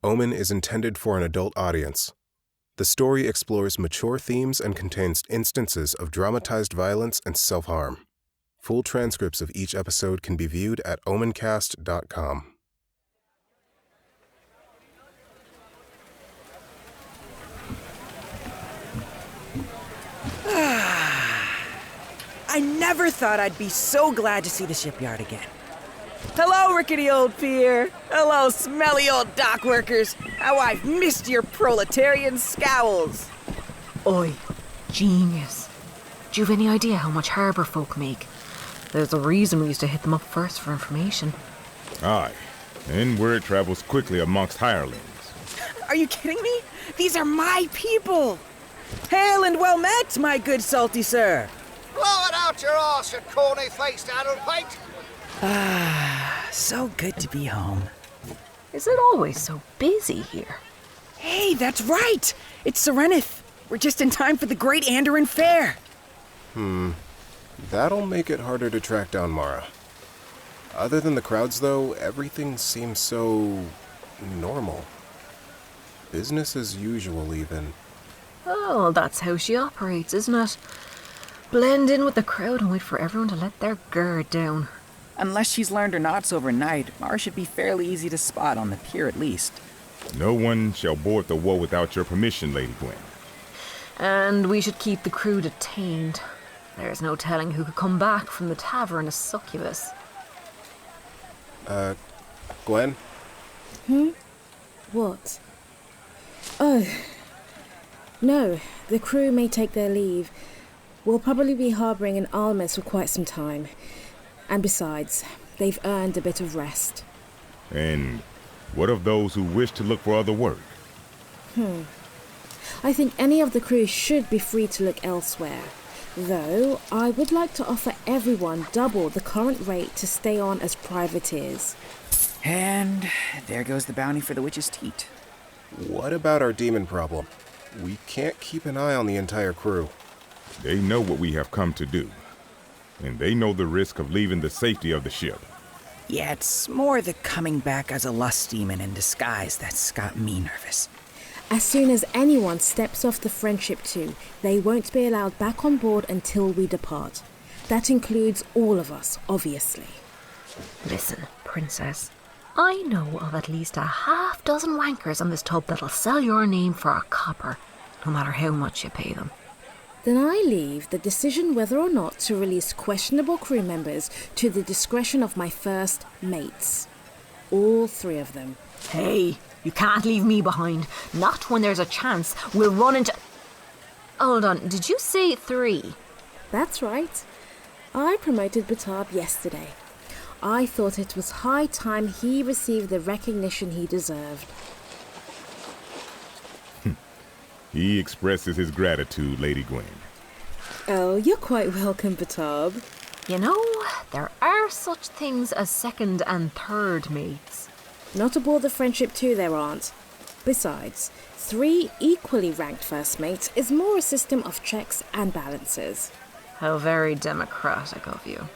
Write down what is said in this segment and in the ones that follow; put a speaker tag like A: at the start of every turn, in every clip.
A: Omen is intended for an adult audience. The story explores mature themes and contains instances of dramatized violence and self-harm. Full transcripts of each episode can be viewed at omencast.com.
B: I never thought I'd be so glad to see the shipyard again. Hello, rickety old pier. Hello, smelly old dock workers. How I've missed your proletarian scowls.
C: Oi, genius. Do you have any idea how much harbour folk make? There's a reason we used to hit them up first for information.
D: Aye, and word travels quickly amongst hirelings.
B: Are you kidding me? These are my people. Hail and well met, my good salty sir.
E: Blow it out your arse, you corny-faced addlepate!
B: So good to be home.
C: Is it always so busy here?
B: Hey, that's right. It's Serenith. We're just in time for the Great Andoran Fair.
A: That'll make it harder to track down Mara. Other than the crowds, though, everything seems so normal. Business as usual, even.
C: Oh, that's how she operates, isn't it? Blend in with the crowd and wait for everyone to let their guard down.
B: Unless she's learned her knots overnight, Mara should be fairly easy to spot on the pier at least.
D: No one shall board the Woe without your permission, Lady Gwen.
C: And we should keep the crew detained. There's no telling who could come back from the tavern a succubus.
A: Gwen?
F: What? Oh. No, the crew may take their leave. We'll probably be harbouring in Almas for quite some time. And besides, they've earned a bit of rest.
D: And what of those who wish to look for other work?
F: I think any of the crew should be free to look elsewhere. Though, I would like to offer everyone double the current rate to stay on as privateers.
B: And there goes the bounty for the witch's teat.
A: What about our demon problem? We can't keep an eye on the entire crew.
D: They know what we have come to do. And they know the risk of leaving the safety of the ship.
B: Yeah, it's more the coming back as a lust demon in disguise that's got me nervous.
F: As soon as anyone steps off the Friendship 2, they won't be allowed back on board until we depart. That includes all of us, obviously.
C: Listen, Princess. I know of at least a half dozen wankers on this tub that'll sell your name for a copper, no matter how much you pay them.
F: Then I leave the decision whether or not to release questionable crew members to the discretion of my first mates. All 3 of them.
C: Hey, you can't leave me behind. Not when there's a chance we'll run into... Hold on, did you say 3?
F: That's right. I promoted Batab yesterday. I thought it was high time he received the recognition he deserved.
D: He expresses his gratitude, Lady Gwen.
F: Oh, you're quite welcome, Batab.
C: You know, there are such things as second and third mates.
F: Not aboard the Friendship 2 there aren't. Besides, 3 equally ranked first mates is more a system of checks and balances.
C: How very democratic of you.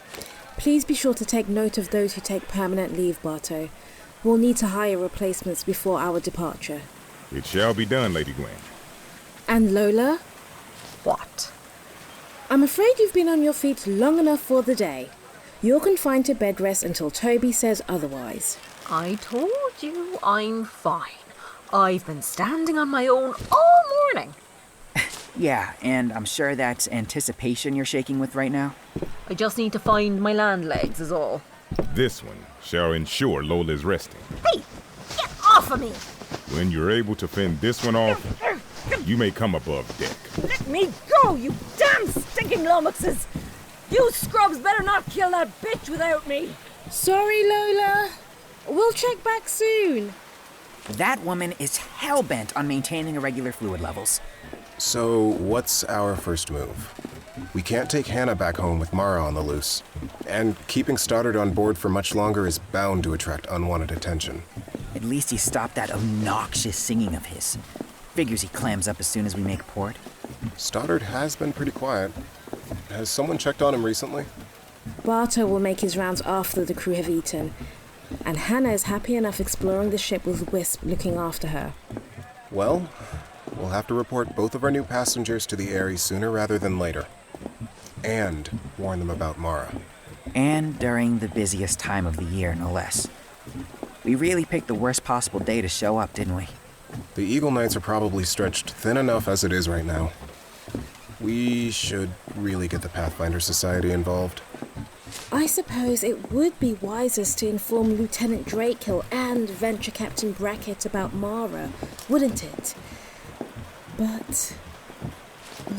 F: Please be sure to take note of those who take permanent leave, Barto. We'll need to hire replacements before our departure.
D: It shall be done, Lady Gwen.
F: And Lola?
C: What?
F: I'm afraid you've been on your feet long enough for the day. You're confined to bed rest until Toby says otherwise.
C: I told you I'm fine. I've been standing on my own all morning.
B: Yeah, and I'm sure that's anticipation you're shaking with right now.
C: I just need to find my land legs is all.
D: This one shall ensure Lola's resting.
C: Hey, get off of me!
D: When you're able to fend this one off, you may come above deck.
C: Let me go, you damn stinking lummoxes! You scrubs better not kill that bitch without me!
F: Sorry, Lola. We'll check back soon.
B: That woman is hell-bent on maintaining irregular fluid levels.
A: So, what's our first move? We can't take Hannah back home with Mara on the loose. And keeping Stoddard on board for much longer is bound to attract unwanted attention.
B: At least he stopped that obnoxious singing of his. Figures he clams up as soon as we make port.
A: Stoddard has been pretty quiet. Has someone checked on him recently?
F: Barto will make his rounds after the crew have eaten. and Hannah is happy enough exploring the ship with Wisp looking after her.
A: Well, we'll have to report both of our new passengers to the Aerie sooner rather than later. And warn them about Mara.
B: And during the busiest time of the year, no less. We really picked the worst possible day to show up, didn't we?
A: The Eagle Knights are probably stretched thin enough as it is right now. We should really get the Pathfinder Society involved.
F: I suppose it would be wisest to inform Lieutenant Drakehill and Venture Captain Brackett about Mara, wouldn't it? But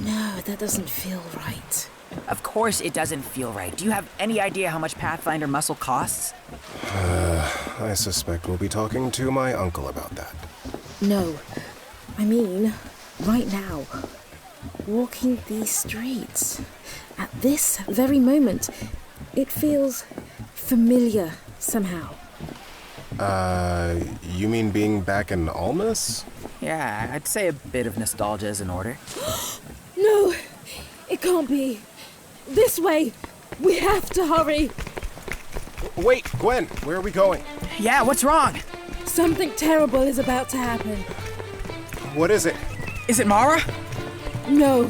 F: no, that doesn't feel right.
B: Of course it doesn't feel right. Do you have any idea how much Pathfinder muscle costs?
A: I suspect we'll be talking to my uncle about that.
F: No, I mean, right now, walking these streets, at this very moment, it feels familiar somehow.
A: You mean being back in Almas?
B: Yeah, I'd say a bit of nostalgia is in order.
F: No, it can't be. This way! We have to hurry!
A: Wait, Gwen, where are we going?
B: Yeah, what's wrong?
F: Something terrible is about to happen.
A: What is it?
B: Is it Mara?
F: No,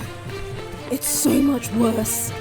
F: it's so much worse.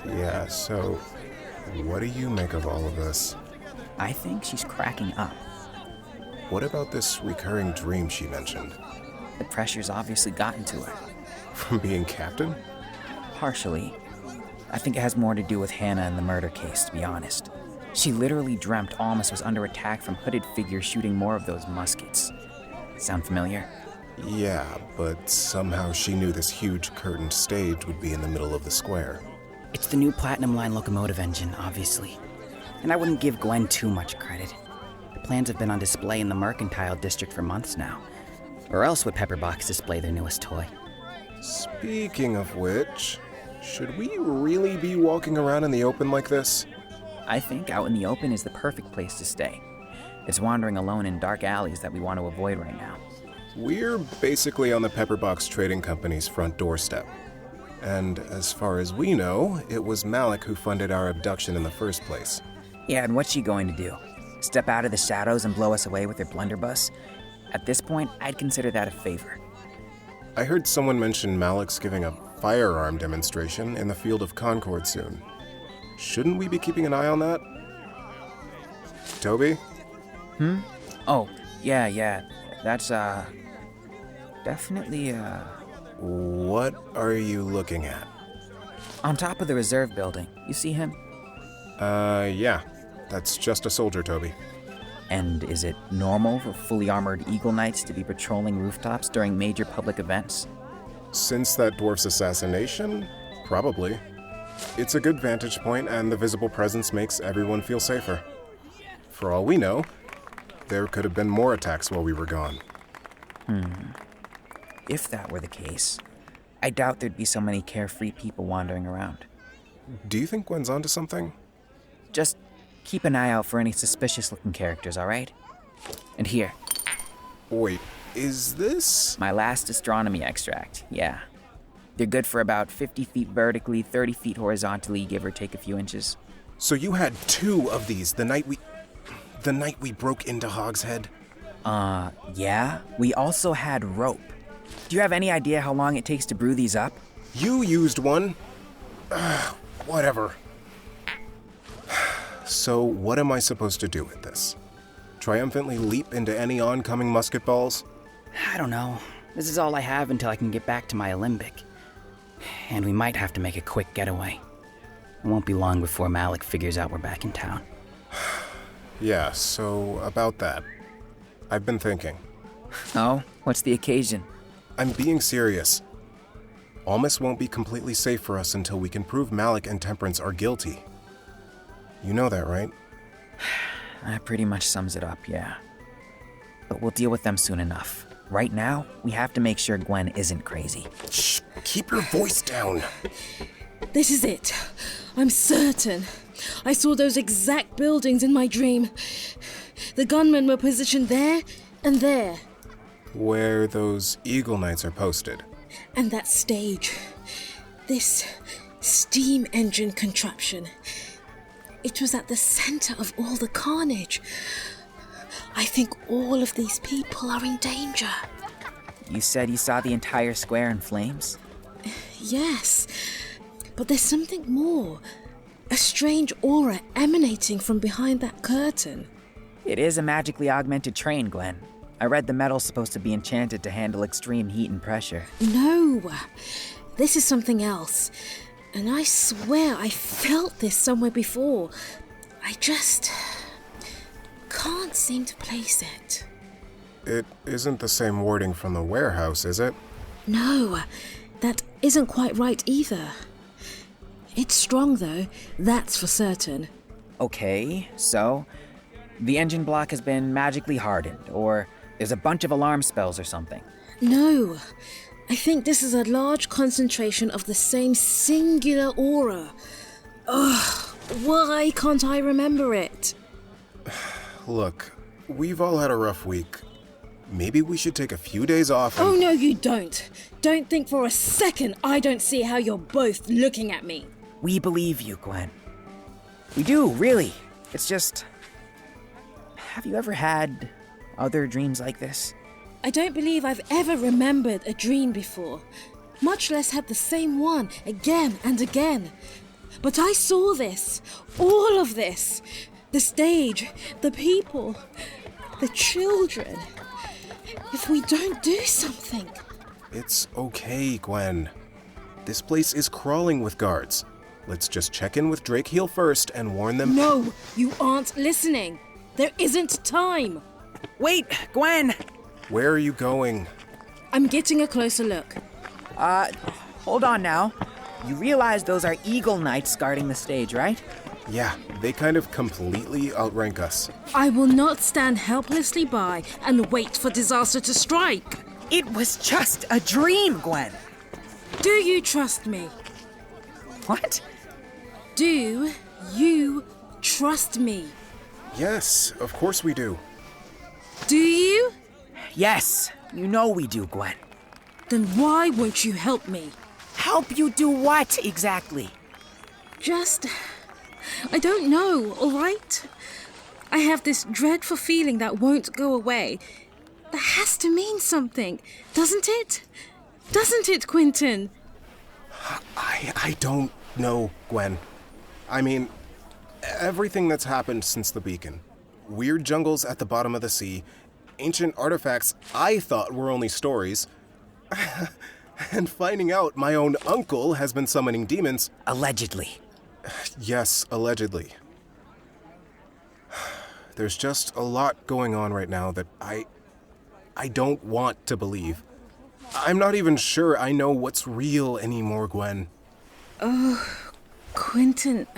A: Yeah, so what do you make of all of this?
B: I think she's cracking up.
A: What about this recurring dream she mentioned?
B: The pressure's obviously gotten to her.
A: From being captain?
B: Partially. I think it has more to do with Hannah and the murder case, to be honest. She literally dreamt Almas was under attack from hooded figures shooting more of those muskets. Sound familiar?
A: Yeah, but somehow she knew this huge curtained stage would be in the middle of the square.
B: It's the new Platinum Line locomotive engine, obviously. And I wouldn't give Gwen too much credit. The plans have been on display in the Mercantile District for months now. Or else would Pepperbox display their newest toy?
A: Speaking of which, should we really be walking around in the open like this?
B: I think out in the open is the perfect place to stay. It's wandering alone in dark alleys that we want to avoid right now.
A: We're basically on the Pepperbox Trading Company's front doorstep. And as far as we know, it was Malik who funded our abduction in the first place.
B: Yeah, and what's she going to do? Step out of the shadows and blow us away with her blunderbuss? At this point, I'd consider that a favor.
A: I heard someone mention Malik's giving a firearm demonstration in the field of Concord soon. Shouldn't we be keeping an eye on that? Toby?
B: Oh, yeah. That's, definitely,
A: What are you looking at?
B: on top of the reserve building. You see him?
A: Yeah. That's just a soldier, Toby.
B: And is it normal for fully armored Eagle Knights to be patrolling rooftops during major public events?
A: Since that dwarf's assassination? Probably. It's a good vantage point, and the visible presence makes everyone feel safer. For all we know, there could have been more attacks while we were gone.
B: If that were the case, I doubt there'd be so many carefree people wandering around.
A: Do you think Gwen's onto something?
B: Just keep an eye out for any suspicious-looking characters, all right? And here,
A: Wait, is this?
B: my last astronomy extract, yeah. They're good for about 50 feet vertically, 30 feet horizontally, give or take a few inches.
A: So you had 2 of these the night we broke into Hogshead?
B: Yeah. We also had rope. Do you have any idea how long it takes to brew these up?
A: You used one. Whatever. So what am I supposed to do with this? Triumphantly leap into any oncoming musket balls?
B: I don't know. This is all I have until I can get back to my Alembic. And we might have to make a quick getaway. It won't be long before Malik figures out we're back in town.
A: Yeah, so about that. I've been thinking.
G: Oh? What's the occasion?
A: I'm being serious. Almas won't be completely safe for us until we can prove Malik and Temperance are guilty. You know that, right?
G: That pretty much sums it up, yeah. But we'll deal with them soon enough. Right now, we have to make sure Gwen isn't crazy.
A: Shh, keep your voice down.
F: This is it. I'm certain. I saw those exact buildings in my dream. The gunmen were positioned there and there.
A: Where those Eagle Knights are posted.
F: And that stage. This steam engine contraption. It was at the center of all the carnage. I think all of these people are in danger.
G: You said you saw the entire square in flames?
F: Yes, but there's something more. A strange aura emanating from behind that curtain.
G: It is a magically augmented train, Gwen. I read the metal's supposed to be enchanted to handle extreme heat and pressure.
F: No, this is something else. And I swear I felt this somewhere before. I just can't seem to place it.
A: It isn't the same wording from the warehouse, is it?
F: No, that isn't quite right either. It's strong though, that's for certain.
G: Okay, so the engine block has been magically hardened, or there's a bunch of alarm spells or something.
F: No, I think this is a large concentration of the same singular aura. Ugh, why can't I remember it?
A: Look, we've all had a rough week. Maybe we should take a few days off and...
F: Oh no, you don't. Don't think for a second I don't see how you're both looking at me.
G: We believe you, Gwen. We do, really. It's just... Have you ever had other dreams like this?
F: I don't believe I've ever remembered a dream before, much less had the same one again and again. But I saw this, all of this. The stage, the people, the children. If we don't do something...
A: It's okay, Gwen. This place is crawling with guards. Let's just check in with Drakeheel first and warn them...
F: No, you aren't listening. There isn't time.
G: Wait, Gwen!
A: Where are you going?
F: I'm getting a closer look.
G: Hold on now. You realize those are Eagle Knights guarding the stage, right?
A: Yeah, they kind of completely outrank us.
F: I will not stand helplessly by and wait for disaster to strike.
G: It was just a dream, Gwen!
F: Do you trust me?
G: What?
F: Do you trust me?
A: Yes, of course we do.
F: Do you?
G: Yes, you know we do, Gwen.
F: Then why won't you help me?
G: Help you do what, exactly?
F: Just... I don't know, all right? I have this dreadful feeling that won't go away. That has to mean something, doesn't it? Doesn't it, Quentin?
A: I don't know, Gwen. I mean, everything that's happened since the beacon. Weird jungles at the bottom of the sea, ancient artifacts I thought were only stories, and finding out my own uncle has been summoning demons.
G: Allegedly.
A: Yes, allegedly. There's just a lot going on right now that I don't want to believe. I'm not even sure I know what's real anymore, Gwen.
F: Oh, Quentin.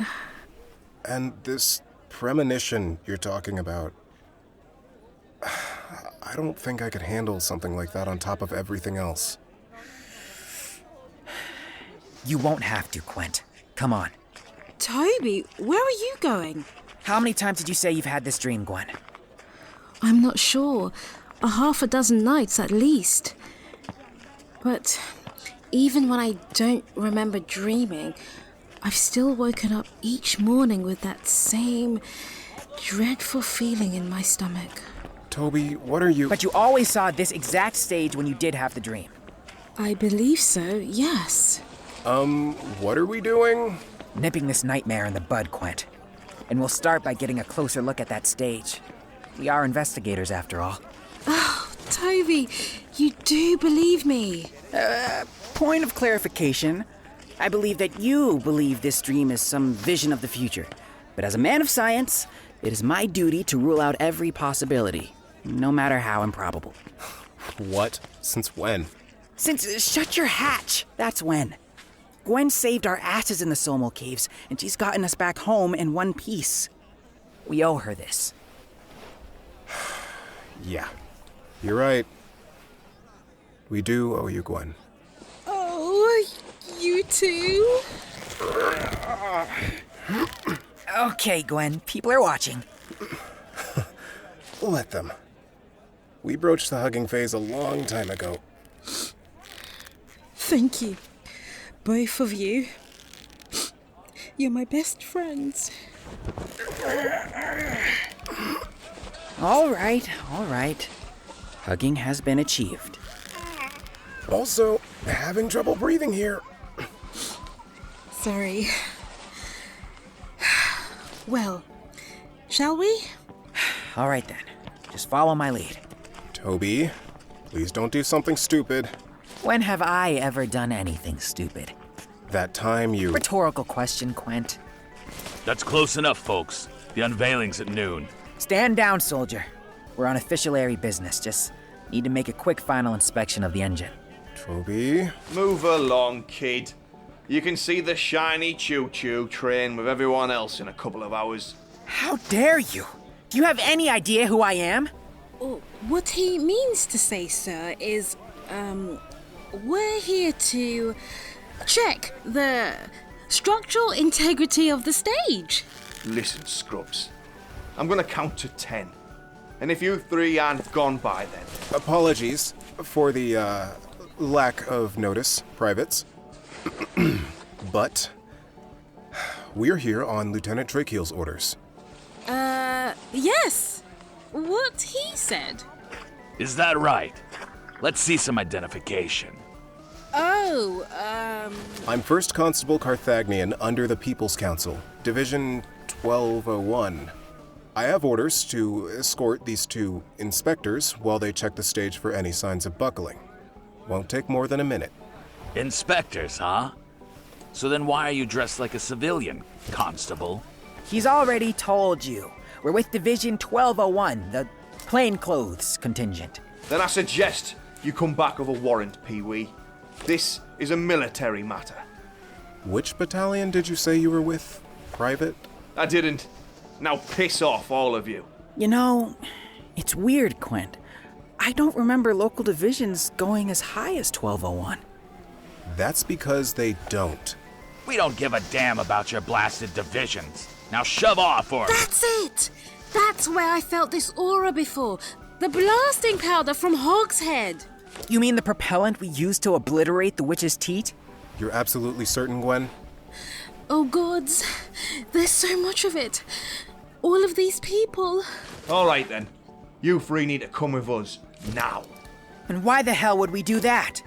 A: And this premonition you're talking about, I don't think I could handle something like that on top of everything else.
G: You won't have to, Quent. Come on.
F: Toby, where are you going?
G: How many times did you say you've had this dream, Gwen?
F: I'm not sure. A half a dozen nights at least. But even when I don't remember dreaming, I've still woken up each morning with that same dreadful feeling in my stomach.
A: Toby, what are you...
G: But you always saw this exact stage when you did have the dream.
F: I believe so, yes.
A: What are we doing?
G: Nipping this nightmare in the bud, Quent. And we'll start by getting a closer look at that stage. We are investigators, after all.
F: Oh, Toby, you do believe me.
B: Point of clarification. I believe that you believe this dream is some vision of the future. But as a man of science, it is my duty to rule out every possibility, no matter how improbable.
A: What? Since when?
B: Shut your hatch! That's when. Gwen saved our asses in the Somel Caves, and she's gotten us back home in one piece. We owe her this.
A: Yeah, you're right. We do owe you, Gwen.
F: Oh, you too?
B: Okay, Gwen, people are watching.
A: Let them. We broached the hugging phase a long time ago.
F: Thank you. Both of you. You're my best friends.
B: All right. Hugging has been achieved.
A: Also, having trouble breathing here.
F: Sorry. Well, shall we?
B: All right then, just follow my lead.
A: Toby, please don't do something stupid.
B: When have I ever done anything stupid?
A: That time you...
B: Rhetorical question, Quent.
H: That's close enough, folks. The unveiling's at noon.
B: Stand down, soldier. We're on official business. Just need to make a quick final inspection of the engine.
A: Toby?
I: Move along, kid. You can see the shiny choo-choo train with everyone else in a couple of hours.
B: How dare you? Do you have any idea who I am?
F: What he means to say, sir, is, we're here to check the structural integrity of the stage.
I: Listen, Scrubs. I'm gonna count to 10. And if you three aren't gone by then...
A: Apologies for the, lack of notice, privates. But we're here on Lieutenant Drakeel's orders.
F: Yes. What he said.
H: Is that right? Let's see some identification.
F: Oh,
A: I'm First Constable Carthagnian under the People's Council, Division 1201. I have orders to escort these two inspectors while they check the stage for any signs of buckling. Won't take more than a minute.
H: Inspectors, huh? So then why are you dressed like a civilian, Constable?
B: He's already told you. We're with Division 1201, the plainclothes contingent.
I: Then I suggest you come back with a warrant, Pee-wee. This is a military matter.
A: Which battalion did you say you were with, Private?
I: I didn't. Now piss off, all of you.
B: You know, it's weird, Quint. I don't remember local divisions going as high as 1201.
A: That's because they don't.
H: We don't give a damn about your blasted divisions. Now shove off, or...
F: that's it. That's where I felt this aura before. The blasting powder from Hogshead.
B: You mean the propellant we used to obliterate the witch's teat?
A: You're absolutely certain, Gwen?
F: Oh gods, there's so much of it. All of these people.
I: All right then. You three need to come with us now.
B: And why the hell would we do that?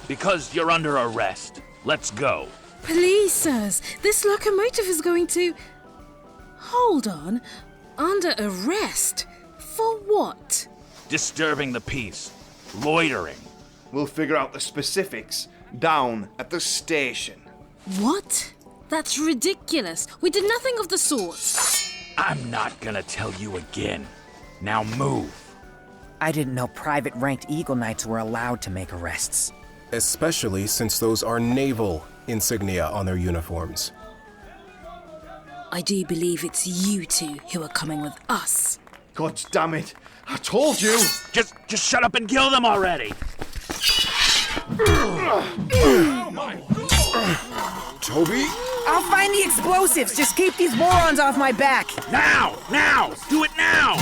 H: Because you're under arrest. Let's go.
F: Please, sirs, this locomotive is going to... Hold on. Under arrest? For what?
H: Disturbing the peace. Loitering.
I: We'll figure out the specifics down at the station.
F: What? That's ridiculous. We did nothing of the sort.
H: I'm not gonna tell you again. Now move.
B: I didn't know private ranked Eagle Knights were allowed to make arrests.
A: Especially since those are naval insignia on their uniforms.
F: I do believe it's you two who are coming with us.
I: God damn it. I told you.
H: Just shut up and kill them already.
A: Toby?
B: I'll find the explosives. Just keep these morons off my back.
H: Now! Do it now!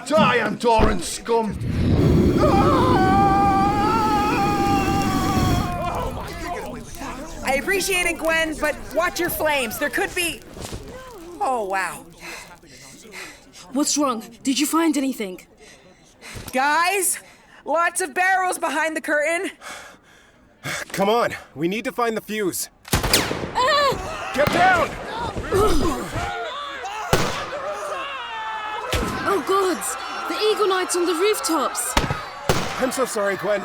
I: Die, Andoran scum!
B: I appreciate it, Gwen, but watch your flames. There could be... Oh, wow.
F: What's wrong? Did you find anything?
B: Guys, lots of barrels behind the curtain.
A: Come on, we need to find the fuse. Get down!
F: Oh gods! The Eagle Knights on the rooftops!
A: I'm so sorry, Gwen.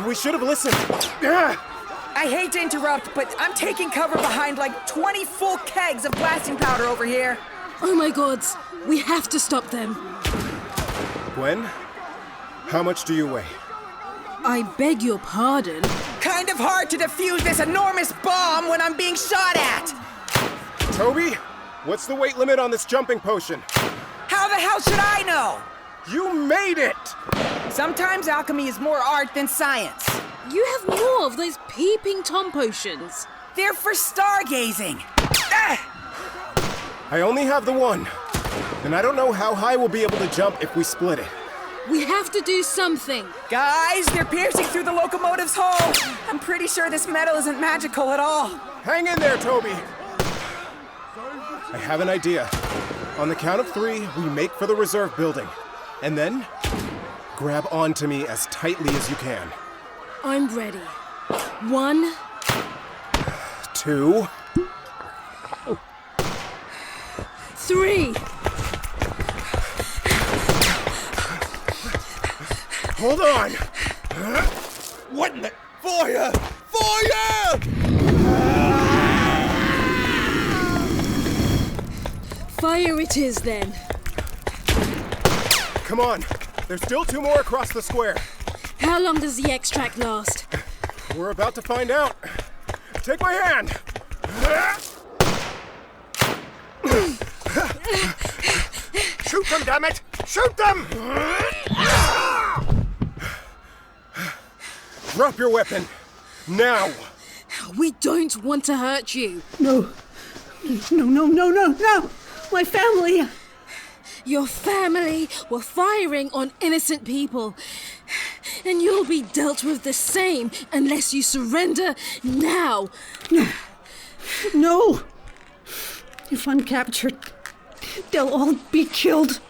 A: We should have listened.
B: I hate to interrupt, but I'm taking cover behind like 20 full kegs of blasting powder over here.
F: Oh my god, we have to stop them.
A: Gwen, how much do you weigh?
F: I beg your pardon?
B: Kind of hard to defuse this enormous bomb when I'm being shot at!
A: Toby, what's the weight limit on this jumping potion?
B: How the hell should I know?
A: You made it!
B: Sometimes alchemy is more art than science.
F: You have more of those peeping Tom potions.
B: They're for stargazing.
A: I only have the one, and I don't know how high we'll be able to jump if we split it.
F: We have to do something.
B: Guys, they're piercing through the locomotive's hull. I'm pretty sure this metal isn't magical at all.
A: Hang in there, Toby. I have an idea. On the count of 3, we make for the reserve building. And then, grab onto me as tightly as you can.
F: I'm ready. 1,
A: 2,
F: 3.
A: Hold on!
E: What in the... Fire! Fire!
F: Fire it is then.
A: Come on, there's still 2 more across the square.
F: How long does the extract last?
A: We're about to find out. Take my hand! Shoot them, damn it! Shoot them! Drop your weapon. Now!
F: We don't want to hurt you.
J: No. My family.
F: Your family were firing on innocent people. And you'll be dealt with the same unless you surrender now.
J: No. If I'm captured, they'll all be killed.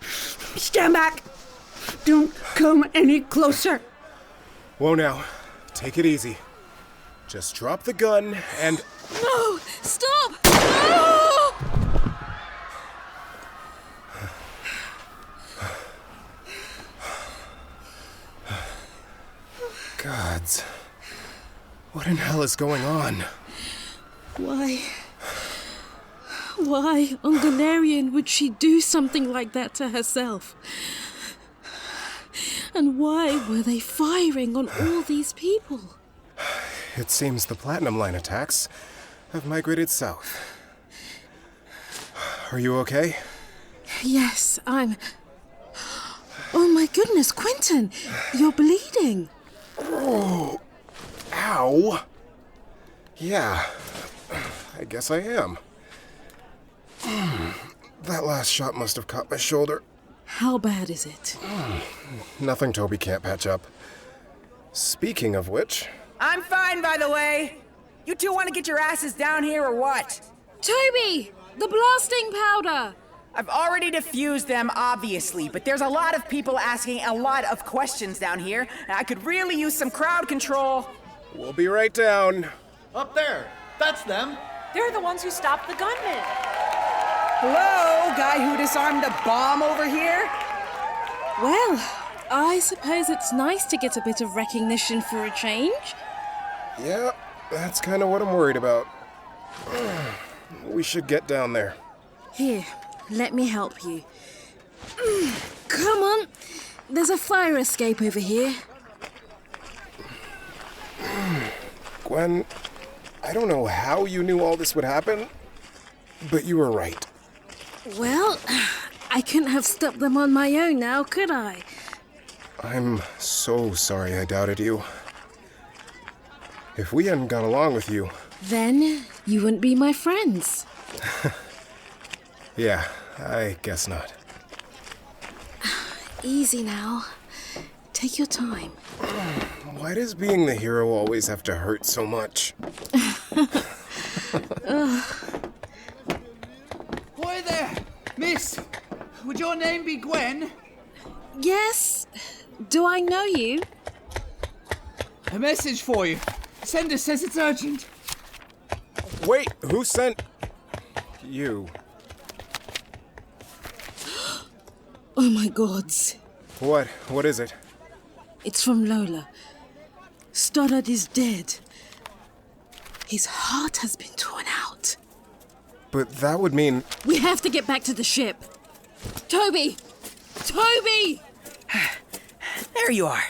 J: Stand back. Don't come any closer.
A: Whoa now, take it easy. Just drop the gun and...
F: No! Stop! No!
A: Gods. What in hell is going on?
F: Why on Galarian would she do something like that to herself? And why were they firing on all these people?
A: It seems the Platinum Line attacks have migrated south. Are you okay?
F: Yes, I'm... Oh my goodness, Quentin! You're bleeding!
A: Oh, ow! Yeah, I guess I am. That last shot must have caught my shoulder.
F: How bad is it?
A: Nothing Toby can't patch up. Speaking of which...
B: I'm fine, by the way. You two want to get your asses down here or what?
F: Toby! The blasting powder!
B: I've already diffused them, obviously, but there's a lot of people asking a lot of questions down here, and I could really use some crowd control.
A: We'll be right down.
E: Up there. That's them.
K: They're the ones who stopped the gunman.
B: Hello, guy who disarmed the bomb over here?
F: Well, I suppose it's nice to get a bit of recognition for a change.
A: Yeah, that's kind of what I'm worried about. We should get down there.
F: Here, let me help you. Come on. There's a fire escape over here.
A: Gwen, I don't know how you knew all this would happen, but you were right.
F: Well, I couldn't have stopped them on my own now, could I?
A: I'm so sorry I doubted you. If we hadn't gone along with you...
F: Then you wouldn't be my friends.
A: Yeah, I guess not.
F: Easy now. Take your time.
A: Why does being the hero always have to hurt so much?
E: Hi there, miss. Would your name be Gwen?
F: Yes. Do I know you?
E: A message for you. Sender says it's urgent.
A: Wait, who sent... you?
F: Oh my gods.
A: What? What is it?
F: It's from Lola. Stoddard is dead. His heart has been torn out.
A: But that would mean...
F: We have to get back to the ship. Toby! Toby!
G: There you are.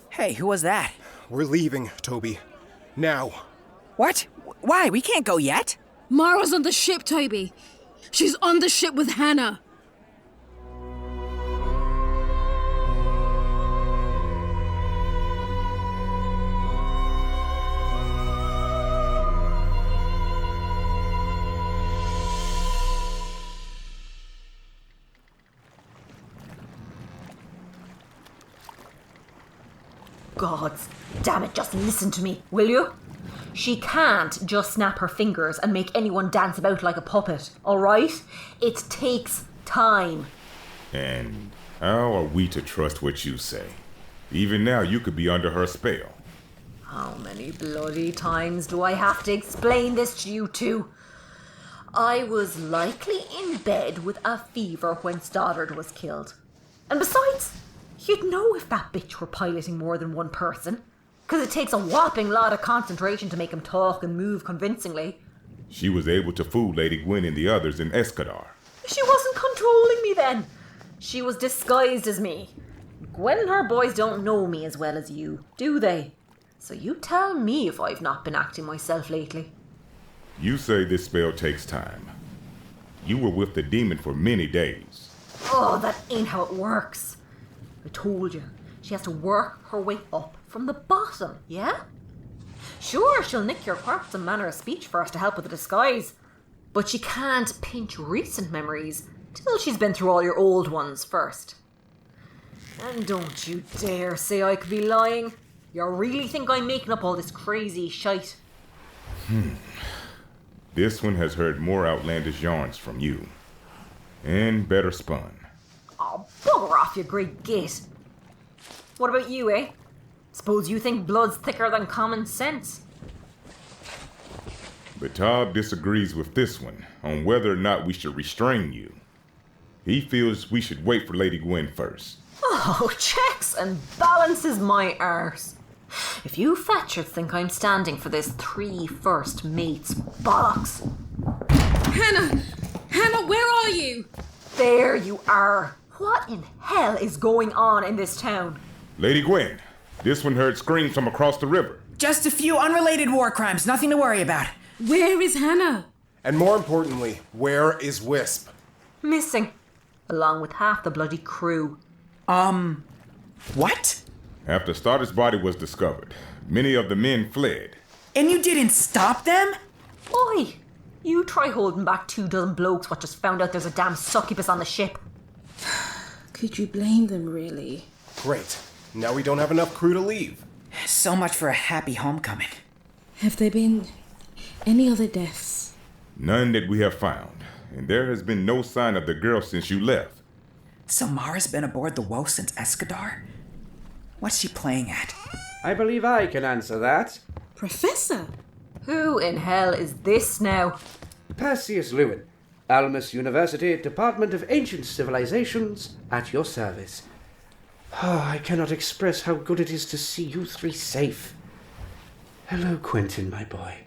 G: Hey, who was that?
A: We're leaving, Toby. Now.
G: What? Why? We can't go yet.
F: Mara's on the ship, Toby. She's on the ship with Hannah.
C: Gods, damn it, just listen to me, will you? She can't just snap her fingers and make anyone dance about like a puppet, alright? It takes time.
D: And how are we to trust what you say? Even now, you could be under her spell.
C: How many bloody times do I have to explain this to you two? I was likely in bed with a fever when Stoddard was killed. And besides, you'd know if that bitch were piloting more than one person. Because it takes a whopping lot of concentration to make him talk and move convincingly.
D: She was able to fool Lady Gwen and the others in Escadar.
C: She wasn't controlling me then. She was disguised as me. Gwen and her boys don't know me as well as you, do they? So you tell me if I've not been acting myself lately.
D: You say this spell takes time. You were with the demon for many days.
C: Oh, that ain't how it works. I told you, she has to work her way up from the bottom, yeah? Sure, she'll nick your parts and manner of speech first to help with the disguise. But she can't pinch recent memories till she's been through all your old ones first. And don't you dare say I could be lying. You really think I'm making up all this crazy shite?
D: This one has heard more outlandish yarns from you. And better spun.
C: Oh, bugger off, you great git. What about you, eh? Suppose you think blood's thicker than common sense?
D: But Todd disagrees with this one on whether or not we should restrain you. He feels we should wait for Lady Gwen first.
C: Oh, checks and balances my arse. If you fetchers think I'm standing for this 3 first mates bollocks.
F: Hannah! Hannah, where are you?
C: There you are. What in hell is going on in this town?
D: Lady Gwen, this one heard screams from across the river.
G: Just a few unrelated war crimes, nothing to worry about.
F: Where is Hannah?
A: And more importantly, where is Wisp?
C: Missing. Along with half the bloody crew.
G: What?
D: After Stoddard's body was discovered, many of the men fled.
G: And you didn't stop them?
C: Oi! You try holding back 24 blokes what just found out there's a damn succubus on the ship.
F: Could you blame them, really?
A: Great. Now we don't have enough crew to leave.
G: So much for a happy homecoming.
F: Have there been any other deaths?
D: None that we have found. And there has been no sign of the girl since you left.
G: So Mara's been aboard the Woe since Escadar? What's she playing at?
L: I believe I can answer that.
F: Professor?
C: Who in hell is this now?
L: Perseus Lewin, Almas University, Department of Ancient Civilizations, at your service. Oh, I cannot express how good it is to see you three safe. Hello, Quentin, my boy.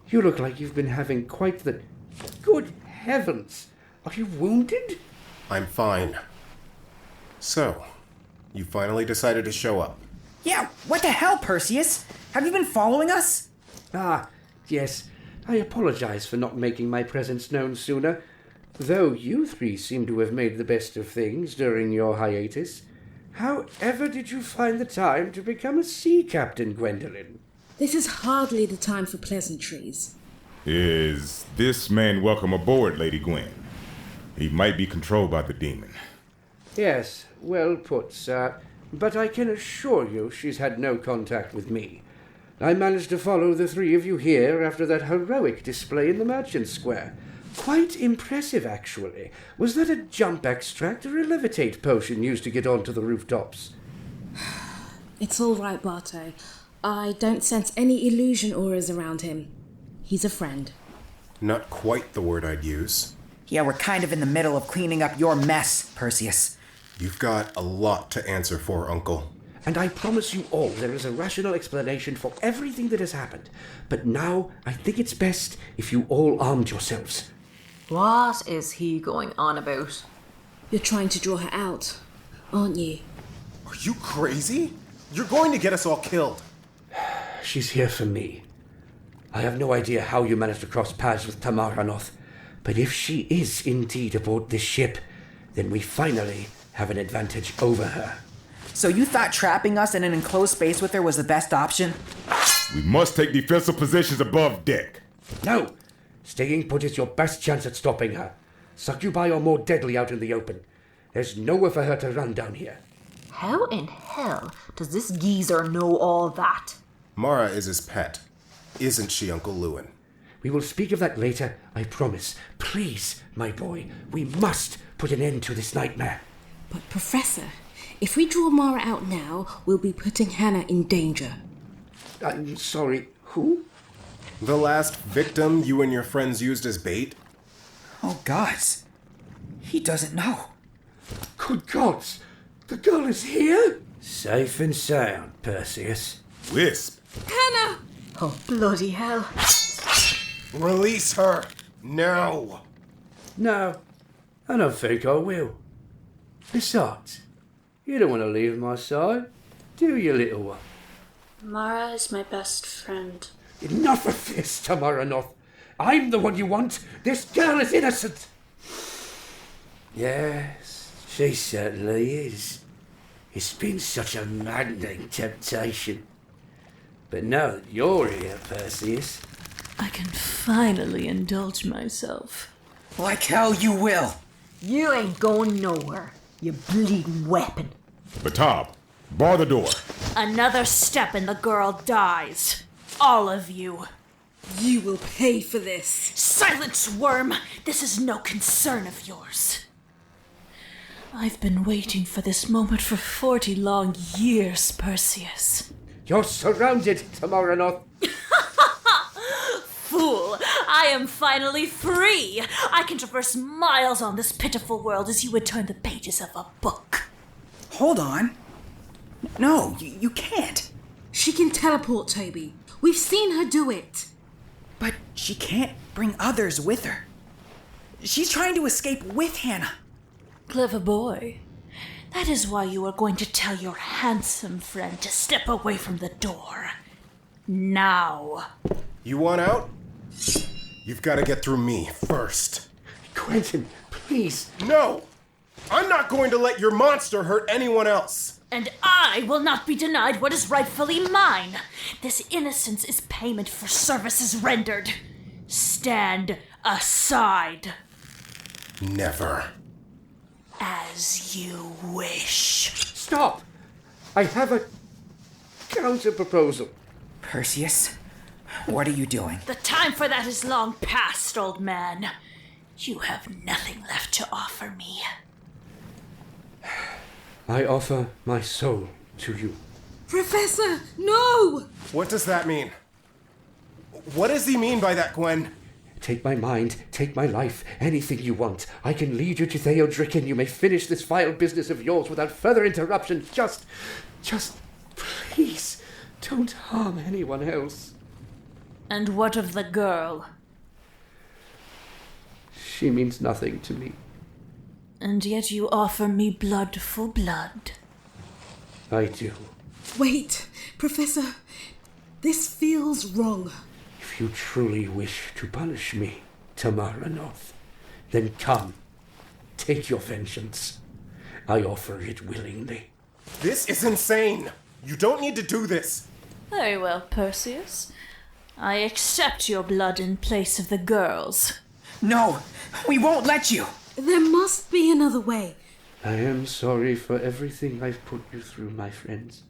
L: You look like you've been having quite the... Good heavens! Are you wounded?
A: I'm fine. So, you finally decided to show up.
G: Yeah, what the hell, Perseus? Have you been following us?
L: Ah, yes. I apologize for not making my presence known sooner, though you three seem to have made the best of things during your hiatus. However did you find the time to become a sea captain, Gwendolyn?
F: This is hardly the time for pleasantries.
D: Is this man welcome aboard, Lady Gwen? He might be controlled by the demon.
L: Yes, well put, sir. But I can assure you she's had no contact with me. I managed to follow the three of you here after that heroic display in the Merchant Square. Quite impressive, actually. Was that a jump extract or a levitate potion used to get onto the rooftops?
F: It's all right, Barto. I don't sense any illusion auras around him. He's a friend.
A: Not quite the word I'd use.
G: Yeah, we're kind of in the middle of cleaning up your mess, Perseus.
A: You've got a lot to answer for, Uncle.
L: And I promise you all there is a rational explanation for everything that has happened. But now I think it's best if you all armed yourselves.
C: What is he going on about?
F: You're trying to draw her out, aren't you?
A: Are you crazy? You're going to get us all killed.
L: She's here for me. I have no idea how you managed to cross paths with Tamaranoth, but if she is indeed aboard this ship, then we finally have an advantage over her.
G: So you thought trapping us in an enclosed space with her was the best option?
D: We must take defensive positions above deck.
L: No! Staying put is your best chance at stopping her. Succubi are more deadly out in the open. There's nowhere for her to run down here.
C: How in hell does this geezer know all that?
A: Mara is his pet. Isn't she, Uncle Lewin?
L: We will speak of that later, I promise. Please, my boy, we must put an end to this nightmare.
F: But Professor, if we draw Mara out now, we'll be putting Hannah in danger.
L: I'm sorry, who?
A: The last victim you and your friends used as bait?
G: Oh, gods. He doesn't know.
L: Good gods! The girl is here? Safe and sound, Perseus.
D: Wisp!
F: Hannah!
C: Oh, bloody hell.
A: Release her! Now!
L: No, I don't think I will. Besides, you don't want to leave my side, do you, little one?
M: Mara is my best friend.
L: Enough of this, Tamaranoth. I'm the one you want. This girl is innocent. Yes, she certainly is. It's been such a maddening temptation. But now that you're here, Perseus,
J: I can finally indulge myself.
G: Like hell you will.
C: You ain't going nowhere, you bleeding weapon.
D: Batab, bar the door.
K: Another step and the girl dies. All of you.
F: You will pay for this.
K: Silence, worm! This is no concern of yours.
J: I've been waiting for this moment for 40 long years, Perseus.
L: you're surrounded, Tamaranoth.
K: Fool! I am finally free! I can traverse miles on this pitiful world as you would turn the pages of a book.
G: Hold on. No, you can't.
F: She can teleport, Toby. We've seen her do it.
G: But she can't bring others with her. She's trying to escape with Hannah.
J: Clever boy. That is why you are going to tell your handsome friend to step away from the door. Now.
A: You want out? You've got to get through me first.
L: Quentin, please.
A: No! I'm not going to let your monster hurt anyone else.
K: And I will not be denied what is rightfully mine. This innocence is payment for services rendered. Stand aside.
A: Never.
K: As you wish.
L: Stop! I have a counter-proposal.
G: Perseus, what are you doing?
K: The time for that is long past, old man. You have nothing left to offer me.
L: I offer my soul to you.
F: Professor, no!
A: What does that mean? What does he mean by that, Gwen?
L: Take my mind, take my life, anything you want. I can lead you to Theodric, you may finish this vile business of yours without further interruption. Just please, don't harm anyone else.
J: And what of the girl?
L: She means nothing to me.
J: And yet you offer me blood for blood.
L: I do.
F: Wait, Professor. This feels wrong.
L: If you truly wish to punish me, Tamaranoth, then come. Take your vengeance. I offer it willingly.
A: This is insane. You don't need to do this.
J: Very well, Perseus. I accept your blood in place of the girl's.
G: No, we won't let you.
F: There must be another way.
L: I am sorry for everything I've put you through, my friends.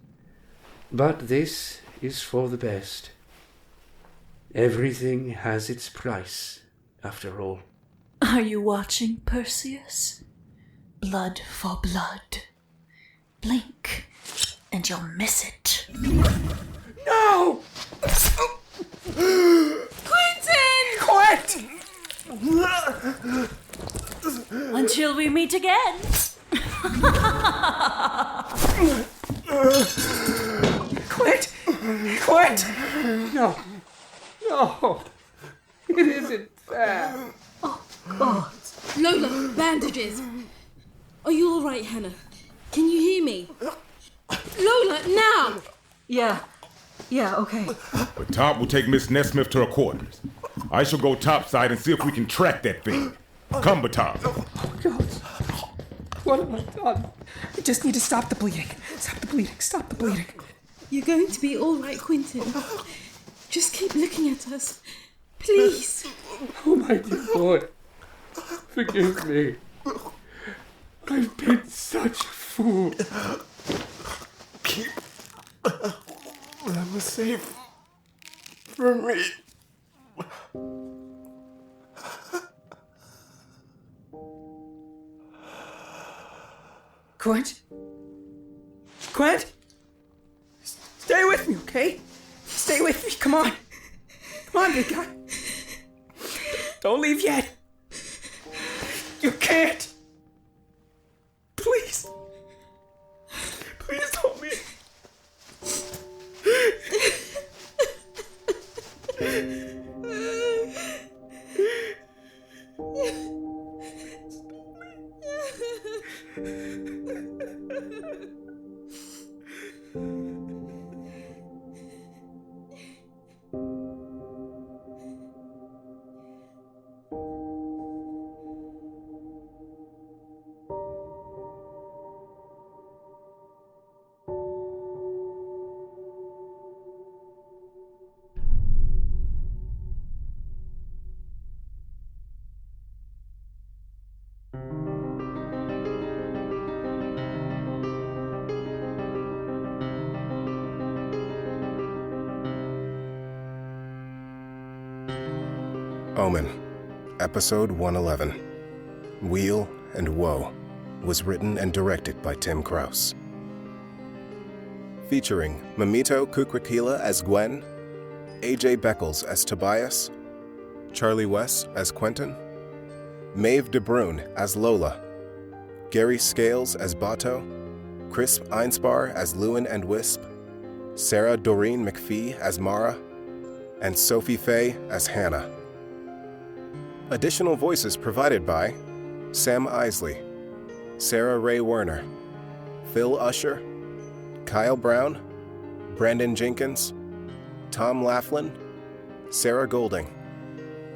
L: But this is for the best. Everything has its price, after all.
J: Are you watching, Perseus? Blood for blood. Blink, and you'll miss it.
L: No!
F: Quentin!
G: Quit!
K: Until we meet again.
L: Quit! Quit! No. No. It isn't fair.
F: Oh, God. Lola, bandages. Are you all right, Hannah? Can you hear me? Lola, now!
C: Yeah, okay.
D: But Top will take Miss Nesmith to her quarters. I shall go topside and see if we can track that thing. Come, Batab.
G: Oh, God. What have I done? I just need to stop the bleeding. Stop the bleeding. Stop the bleeding.
F: You're going to be all right, Quentin. Just keep looking at us. Please.
L: Oh, my dear boy. Forgive me. I've been such a fool.
N: Keep them safe from me.
G: Quint? Quint? Stay with me, okay? Stay with me, come on. Come on, big guy. Don't leave yet. You can't. Please. Please don't leave.
A: Omen, Episode 111, Weal and Woe, was written and directed by Tim Krause. Featuring Mamito Kukrakila as Gwen, AJ Beckles as Tobias, Charlie West as Quentin, Maeve DeBruyne as Lola, Gary Scales as Bato, Chris Einspar as Lewin and Wisp, Sarah Doreen McPhee as Mara, and Sophie Faye as Hannah. Additional voices provided by Sam Isley, Sarah Ray Werner, Phil Usher, Kyle Brown, Brandon Jenkins, Tom Laughlin, Sarah Golding,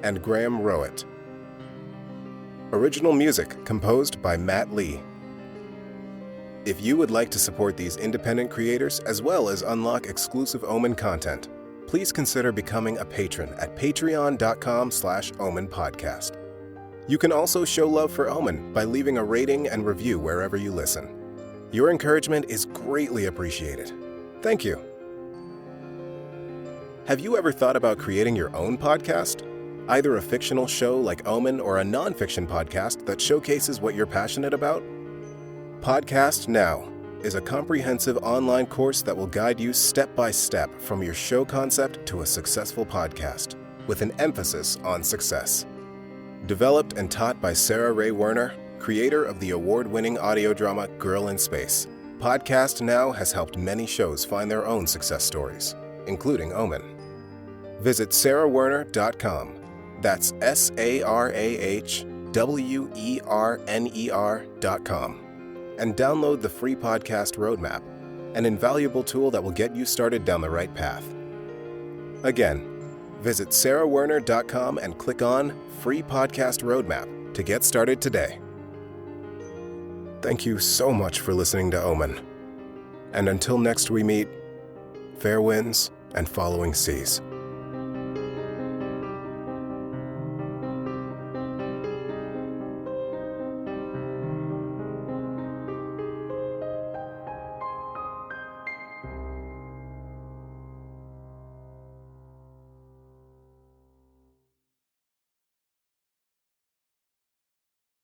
A: and Graham Rowett. Original music composed by Matt Lee. If you would like to support these independent creators as well as unlock exclusive Omen content, please consider becoming a patron at patreon.com/OmenPodcast. You can also show love for Omen by leaving a rating and review wherever you listen. Your encouragement is greatly appreciated. Thank you. Have you ever thought about creating your own podcast? Either a fictional show like Omen or a non-fiction podcast that showcases what you're passionate about? Podcast Now is a comprehensive online course that will guide you step by step from your show concept to a successful podcast, with an emphasis on success. Developed and taught by Sarah Ray Werner, creator of the award-winning audio drama Girl in Space, Podcast Now has helped many shows find their own success stories, including Omen. Visit sarahwerner.com, that's SARAHWERNER.com, and download the free podcast roadmap, an invaluable tool that will get you started down the right path. Again, visit sarahwerner.com and click on Free Podcast Roadmap to get started today. Thank you so much for listening to Omen. And until next we meet, fair winds and following seas.